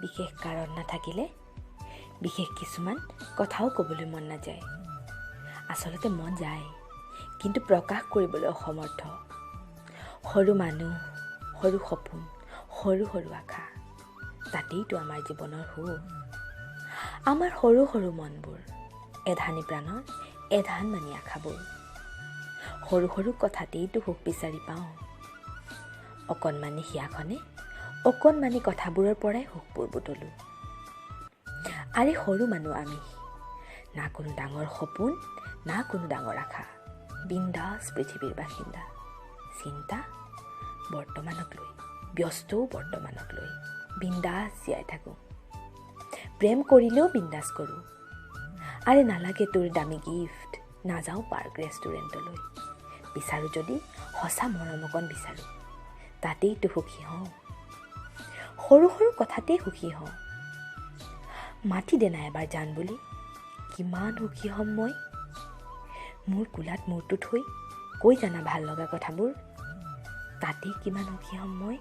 বিশেষ কাৰণ নাথাকিলে বিশেষ কিছুমান কথাও ক'বলৈ মন নাযায়। আচলতে মন যায়, কিন্তু প্ৰকাশ কৰিবলৈ অসমৰ্থ। সৰু মানুহ, সৰু সপোন, সৰু সৰু আশা, তাতেইতো আমাৰ জীৱনৰ সুখ। আমাৰ সৰু সৰু মনবোৰ, এধানি প্ৰাণৰ এধান মানি আশাবোৰ, সৰু সৰু কথাতেইতো সুখ বিচাৰি পাওঁ। অকণমানি হিয়াখনে অকণমানি কথাবোৰৰ পৰাই সুখবোৰ বুটলোঁ। আৰে সৰু মানুহ আমি, না কোনো ডাঙৰ সপোন, না কোনো ডাঙৰ আশা, বিন্দাস পৃথিৱীৰ বাসিন্দা। চিন্তা বৰ্তমানক লৈ, ব্যস্তও বৰ্তমানক লৈ, বিন্দাস জীয়াই থাকোঁ। প্ৰেম কৰিলেও বিন্দাস কৰোঁ। আৰে নালাগে তোৰ দামী গিফ্ট, নাযাওঁ পাৰ্ক ৰেষ্টুৰেণ্টলৈ। বিচাৰোঁ যদি সঁচা মৰম অকণ বিচাৰোঁ, তাতেইতো সুখী হওঁ। সৰু সৰু কথাতেই সুখী হওঁ। মাতি দে না এবাৰ জান বুলি, কিমান সুখী হ'ম মই। মোৰ কোলাত মূৰটো থৈ কৈ জানা ভাল লগা কথাবোৰ, তাতেই কিমান সুখী হ'ম মই।